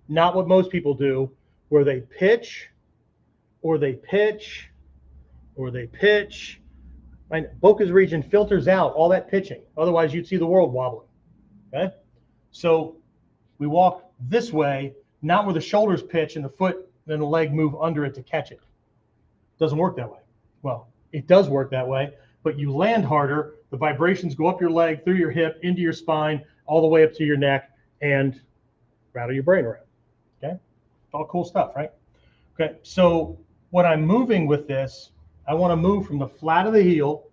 S1: not what most people do, where they pitch, or they pitch, or they pitch. Right? Boca's region filters out all that pitching. Otherwise, you'd see the world wobbling. Okay? So we walk this way, not where the shoulders pitch and the foot and the leg move under it to catch it. Doesn't work that way. Well, it does work that way, but you land harder. The vibrations go up your leg, through your hip, into your spine, all the way up to your neck, and rattle your brain around. Okay? All cool stuff, right? Okay, so when I'm moving with this, I want to move from the flat of the heel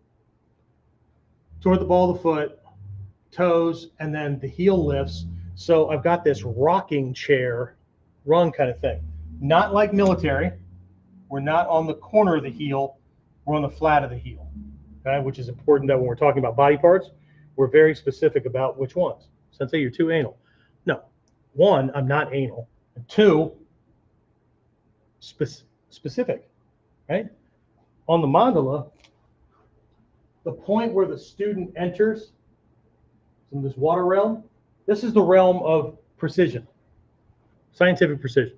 S1: toward the ball of the foot, toes, and then the heel lifts. So I've got this rocking chair run kind of thing. Not like military. We're not on the corner of the heel. We're on the flat of the heel, okay? Which is important that when we're talking about body parts, we're very specific about which ones. Sensei, you're too anal. No. One, I'm not anal. And two, specific, right? On the mandala, the point where the student enters in this water realm, this is the realm of precision, scientific precision.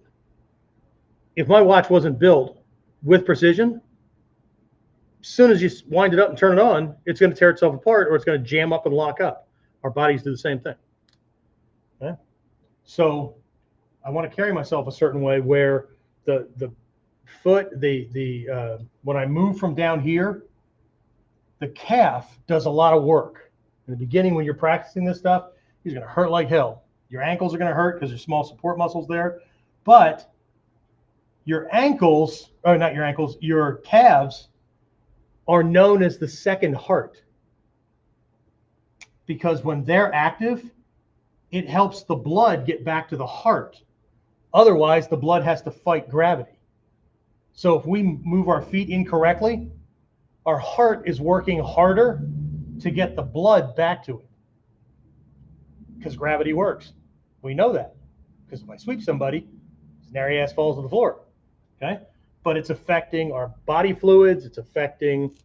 S1: If my watch wasn't built with precision, as soon as you wind it up and turn it on, it's going to tear itself apart or it's going to jam up and lock up. Our bodies do the same thing. Okay? So I want to carry myself a certain way where the foot, when I move from down here, the calf does a lot of work. In the beginning, when you're practicing this stuff, it's going to hurt like hell. Your ankles are going to hurt because there's small support muscles there. But your ankles, or not your ankles, your calves are known as the second heart. Because when they're active, it helps the blood get back to the heart. Otherwise, the blood has to fight gravity. So if we move our feet incorrectly, our heart is working harder to get the blood back to it. Because gravity works. We know that. Because if I sweep somebody, nary ass falls to the floor. Okay? But it's affecting our body fluids. It's affecting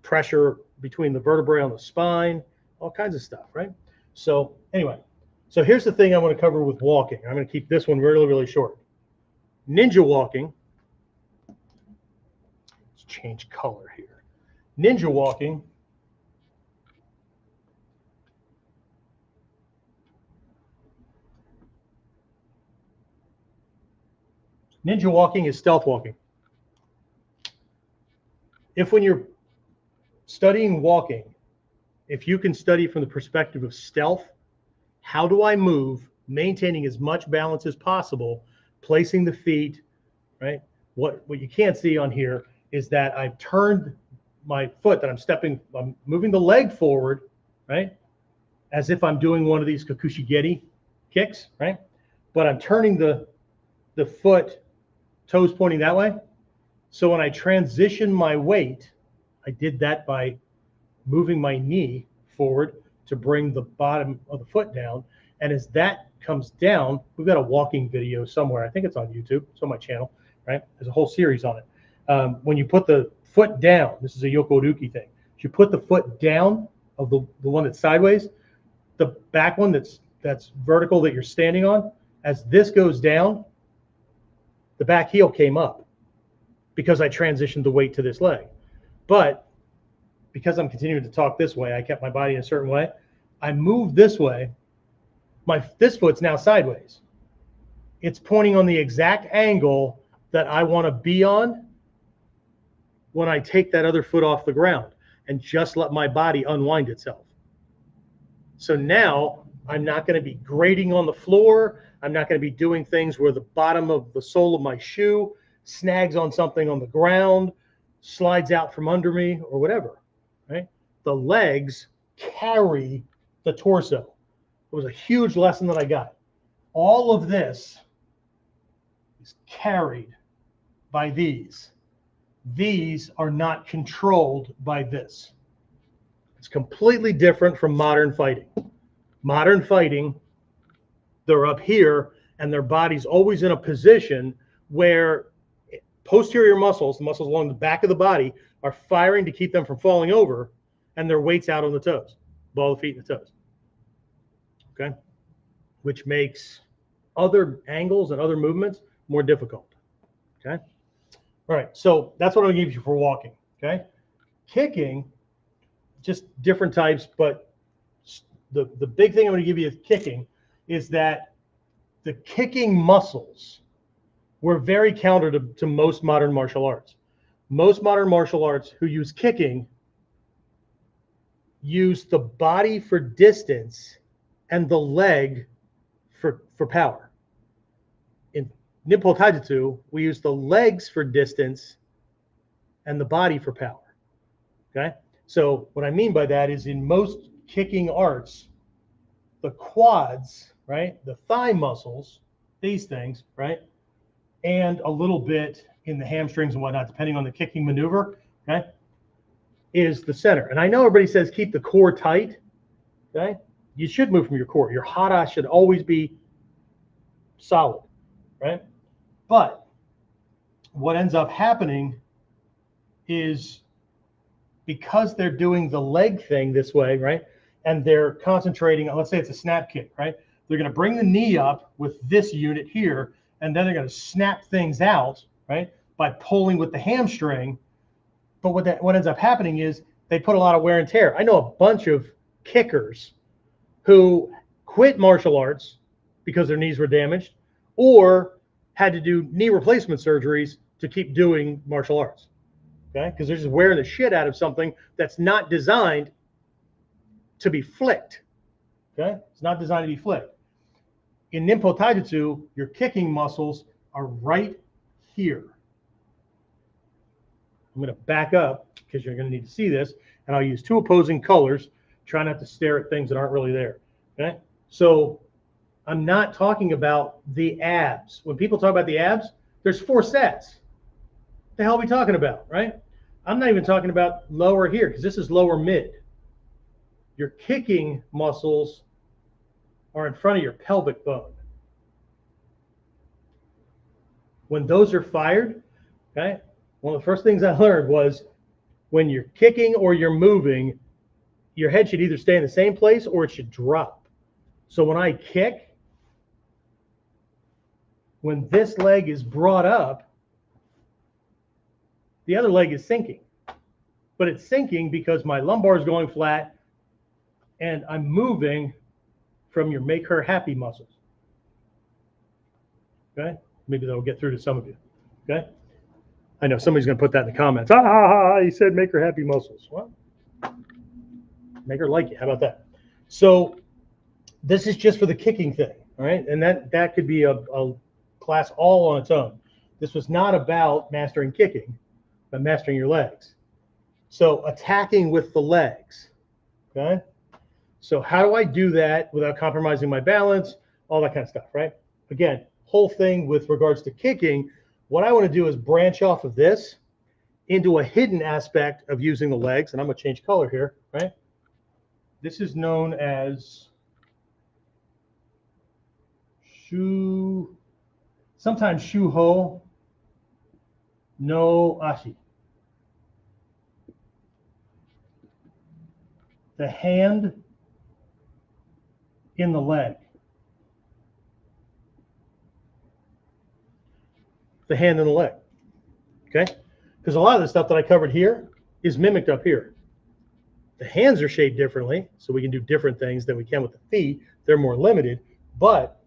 S1: pressure between the vertebrae on the spine, all kinds of stuff, right? So anyway, so here's the thing I want to cover with walking. I'm going to keep this one really, really short. Ninja walking. Let's change color here. Ninja walking is stealth walking. If when you're studying walking, if you can study from the perspective of stealth, how do I move, maintaining as much balance as possible, placing the feet, right? What you can't see on here is that I've turned my foot, that I'm moving the leg forward, right? As if I'm doing one of these kakushigeri kicks, right? But I'm turning the foot, toes pointing that way. So when I transition my weight, I did that by moving my knee forward to bring the bottom of the foot down. And as that comes down, we've got a walking video somewhere. I think it's on YouTube. It's on my channel, right? There's a whole series on it. When you put the foot down, this is a Yokoruki thing. If you put the foot down of the one that's sideways, the back one that's vertical that you're standing on, as this goes down, the back heel came up because I transitioned the weight to this leg. But because I'm continuing to talk this way, I kept my body in a certain way. I moved this way. This foot's now sideways. It's pointing on the exact angle that I want to be on when I take that other foot off the ground and just let my body unwind itself. So now I'm not going to be grating on the floor. I'm not going to be doing things where the bottom of the sole of my shoe snags on something on the ground, slides out from under me, or whatever, right? The legs carry the torso. It was a huge lesson that I got. All of this is carried by these. These are not controlled by this. It's completely different from modern fighting. Modern fighting, they're up here and their body's always in a position where posterior muscles, the muscles along the back of the body, are firing to keep them from falling over, and their weight's out on the toes, ball of the feet and the toes. Okay? Which makes other angles and other movements more difficult. Okay? All right, so that's what I'm gonna give you for walking. Okay? Kicking, just different types, but the big thing I'm gonna give you with kicking is that the kicking muscles were very counter to most modern martial arts. Most modern martial arts who use kicking use the body for distance and the leg for power. In Ninpo Taijutsu, we use the legs for distance and the body for power. Okay? So what I mean by that is in most kicking arts, the quads, right, the thigh muscles, these things, right, and a little bit in the hamstrings and whatnot, depending on the kicking maneuver, okay, is the center. And I know everybody says keep the core tight, okay? You should move from your core. Your hara should always be solid, right? But what ends up happening is because they're doing the leg thing this way, right, and they're concentrating on, let's say it's a snap kick, right? They're going to bring the knee up with this unit here, and then they're going to snap things out, right, by pulling with the hamstring. But what ends up happening is they put a lot of wear and tear. I know a bunch of kickers who quit martial arts because their knees were damaged or had to do knee replacement surgeries to keep doing martial arts, okay? Because they're just wearing the shit out of something that's not designed to be flicked, okay? It's not designed to be flicked. In Ninpo Taijutsu, your kicking muscles are right here. I'm going to back up because you're going to need to see this, and I'll use two opposing colors. Try not to stare at things that aren't really there. Okay? So I'm not talking about the abs. When people talk about the abs, there's 4 sets. What the hell are we talking about, right? I'm not even talking about lower here because this is lower mid. Your kicking muscles are in front of your pelvic bone. When those are fired, okay, one of the first things I learned was when you're kicking or you're moving, your head should either stay in the same place or it should drop. So when I kick, when this leg is brought up, the other leg is sinking. But it's sinking because my lumbar is going flat and I'm moving from your make her happy muscles. Okay? Maybe that'll get through to some of you. Okay? I know somebody's going to put that in the comments. He said make her happy muscles. Well, make her like you. How about that? So this is just for the kicking thing, all right? And that could be a class all on its own. This was not about mastering kicking, but mastering your legs. So attacking with the legs, okay? So how do I do that without compromising my balance, all that kind of stuff, right? Again, whole thing with regards to kicking, what I want to do is branch off of this into a hidden aspect of using the legs. And I'm going to change color here, right? This is known as sometimes shuho no ashi. The hand in the leg. The hand in the leg, okay? Because a lot of the stuff that I covered here is mimicked up here. The hands are shaped differently, so we can do different things than we can with the feet. They're more limited, but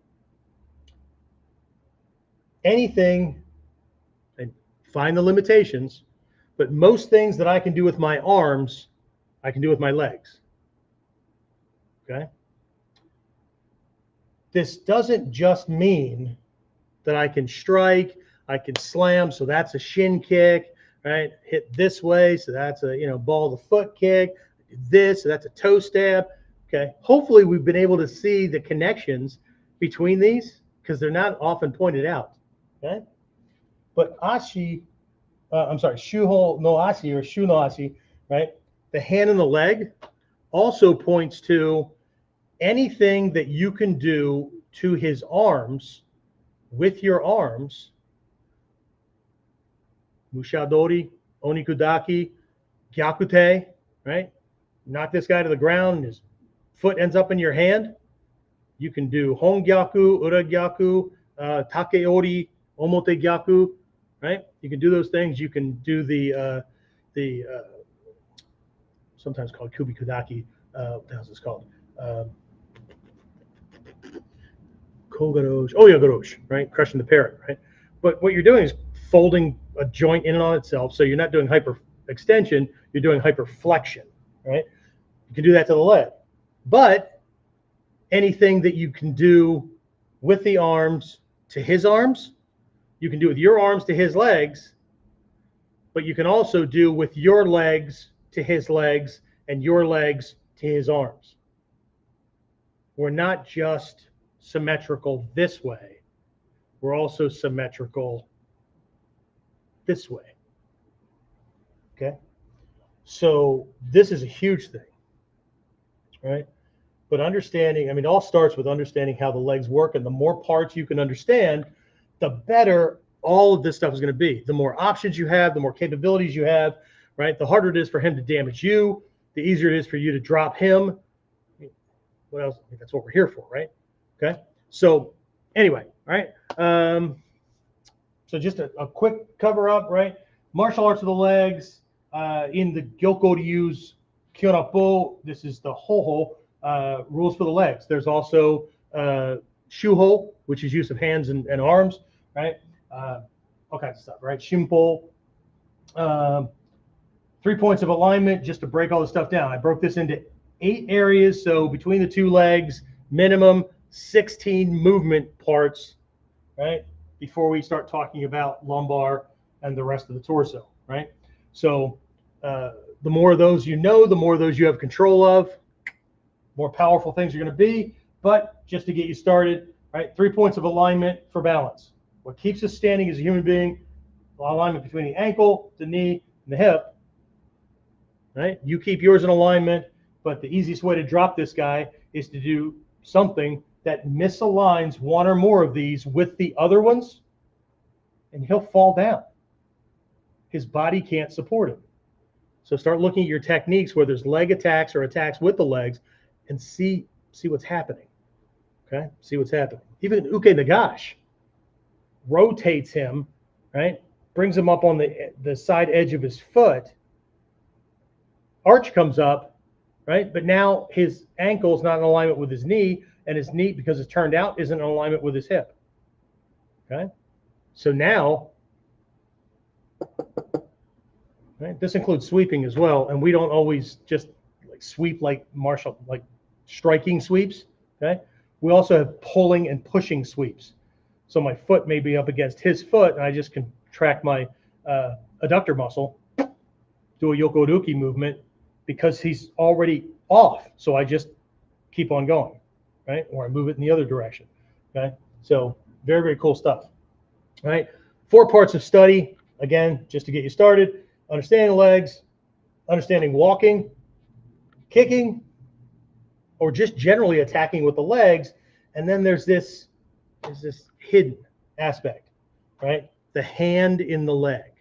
S1: anything, and find the limitations, but most things that I can do with my arms, I can do with my legs, okay? This doesn't just mean that I can strike, I can slam, so that's a shin kick, right? Hit this way, so that's a ball of the foot kick. This, so that's a toe stab. Okay. Hopefully we've been able to see the connections between these because they're not often pointed out. Okay. But shuho no ashi or shu no ashi, right? The hand and the leg. also points to anything that you can do to his arms with your arms. Mushadori, Onikudaki, Gyakute, right? Knock this guy to the ground and his foot ends up in your hand. You can do Hongyaku, Uragyaku, Takeori, Omote Gyaku, right? You can do those things. You can do the sometimes called Kubikudaki. What the hell is this called? Kogarosh, Oyagorosh, right? Crushing the parrot, right? But what you're doing is folding a joint in and on itself. So you're not doing hyperextension, you're doing hyperflexion, right? You can do that to the leg. But anything that you can do with the arms to his arms, you can do with your arms to his legs, but you can also do with your legs to his legs and your legs to his arms. We're not just symmetrical this way, we're also symmetrical this way. Okay? So this is a huge thing, right? But understanding, I mean, it all starts with understanding how the legs work, and the more parts you can understand, the better all of this stuff is going to be. The more options you have, the more capabilities you have, right? The harder it is for him to damage you, the easier it is for you to drop him. What else? I think that's what we're here for, right? Okay. So anyway, all right. So just a quick cover up, right? Martial arts of the legs. In the Gyokko to use Kihon Happo, this is the ho rules for the legs. There's also shuho, which is use of hands and arms, right? All kinds of stuff, right? Shimpo. 3 points of alignment, just to break all the stuff down. I broke this into 8 areas, so between the 2 legs, minimum 16 movement parts, right? Before we start talking about lumbar and the rest of the torso, right? So the more of those you know, the more of those you have control of, more powerful things are going to be. But just to get you started, right? 3 points of alignment for balance. What keeps us standing as a human being, alignment between the ankle, the knee, and the hip, right? You keep yours in alignment, but the easiest way to drop this guy is to do something that misaligns one or more of these with the other ones, and he'll fall down. His body can't support him. So start looking at your techniques where there's leg attacks or attacks with the legs, and see what's happening. Okay, see what's happening. Even Uke Nagash rotates him, right? Brings him up on the side edge of his foot. Arch comes up, right? But now his ankle is not in alignment with his knee, and his knee, because it's turned out, isn't in alignment with his hip. Okay, so now, right, this includes sweeping as well, and we don't always just like sweep like martial, like striking sweeps. Okay, we also have pulling and pushing sweeps. So my foot may be up against his foot, and I just contract my adductor muscle, do a yokoruki movement, because he's already off. So I just keep on going, right? Or I move it in the other direction. Okay, so very, very cool stuff. All right, 4 parts of study, again, just to get you started: understanding the legs, understanding walking, kicking, or just generally attacking with the legs. And then there's this hidden aspect, right? The hand in the leg,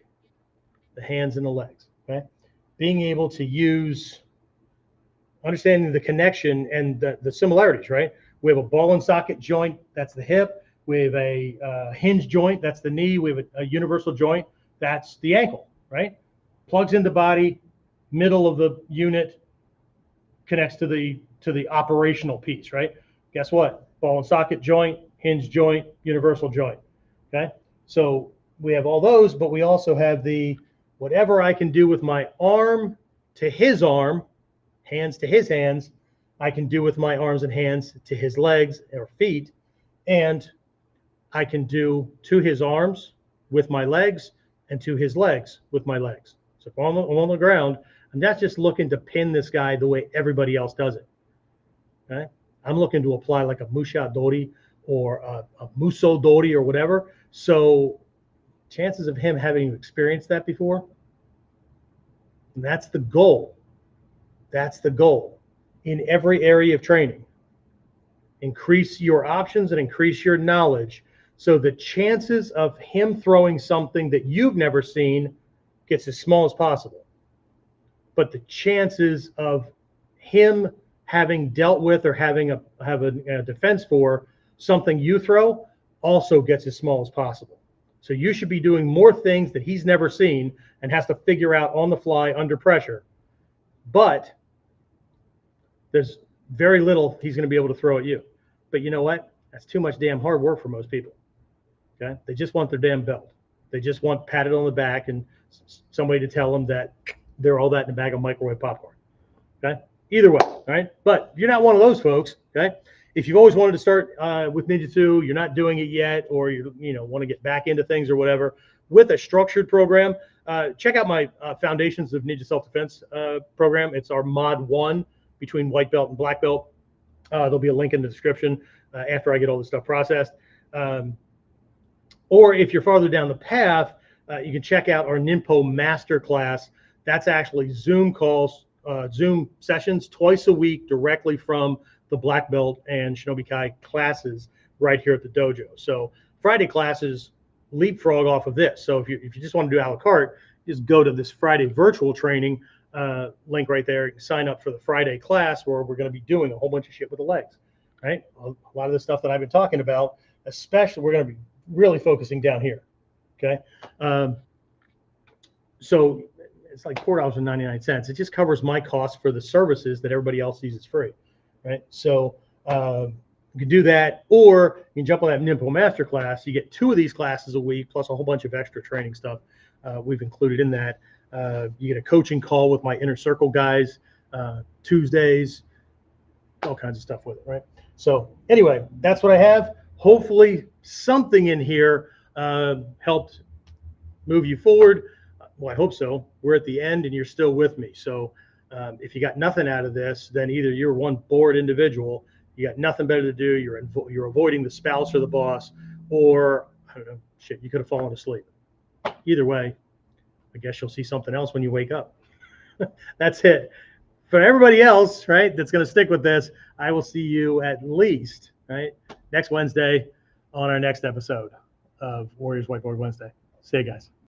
S1: the hands in the legs, okay? Being able to use, understanding the connection and the similarities, right? We have a ball and socket joint, that's the hip. We have a hinge joint, that's the knee. We have a universal joint, that's the ankle, right? Plugs in the body, middle of the unit, connects to the operational piece, right? Guess what? Ball and socket joint, hinge joint, universal joint, okay? So we have all those, but we also have the whatever I can do with my arm to his arm, hands to his hands, I can do with my arms and hands to his legs or feet, and I can do to his arms with my legs and to his legs with my legs. So if I'm on the ground, I'm not just looking to pin this guy the way everybody else does it. Okay? I'm looking to apply like a musha dori or a muso dori or whatever. So chances of him having experienced that before, and that's the goal. That's the goal. in every area of training. Increase your options and increase your knowledge, so the chances of him throwing something that you've never seen gets as small as possible. But the chances of him having dealt with or having a defense for something you throw also gets as small as possible. So you should be doing more things that he's never seen and has to figure out on the fly under pressure. But there's very little he's going to be able to throw at you. But you know what? That's too much damn hard work for most people. Okay? They just want their damn belt. They just want patted on the back and somebody to tell them that they're all that in a bag of microwave popcorn. Okay? Either way, all right? But you're not one of those folks, okay? If you've always wanted to start with Ninjutsu, you're not doing it yet, or you want to get back into things or whatever, with a structured program, check out my Foundations of Ninja Self-Defense program. It's our Mod 1 between white belt and black belt. There'll be a link in the description after I get all this stuff processed. Or if you're farther down the path, you can check out our Ninpo Masterclass. That's actually Zoom calls, Zoom sessions twice a week directly from the black belt and Shinobi Kai classes right here at the dojo. So Friday classes leapfrog off of this. So if you just want to do a la carte, just go to this Friday virtual training link right there. You can sign up for the Friday class where we're going to be doing a whole bunch of shit with the legs, right? A lot of the stuff that I've been talking about, especially we're going to be really focusing down here, okay? So it's like $4.99. It just covers my cost for the services that everybody else sees is free, right? So you can do that, or you can jump on that Ninpo Masterclass. You get 2 of these classes a week, plus a whole bunch of extra training stuff we've included in that. You get a coaching call with my Inner Circle guys Tuesdays, all kinds of stuff with it, right? So anyway, that's what I have. Hopefully something in here helped move you forward. Well, I hope so. We're at the end and you're still with me. So if you got nothing out of this, then either you're one bored individual, you got nothing better to do, you're avoiding the spouse or the boss, or I don't know, shit, you could have fallen asleep. Either way, I guess you'll see something else when you wake up. That's it. For everybody else, right, that's going to stick with this, I will see you at least, right, next Wednesday on our next episode of Warriors Whiteboard Wednesday. See you guys.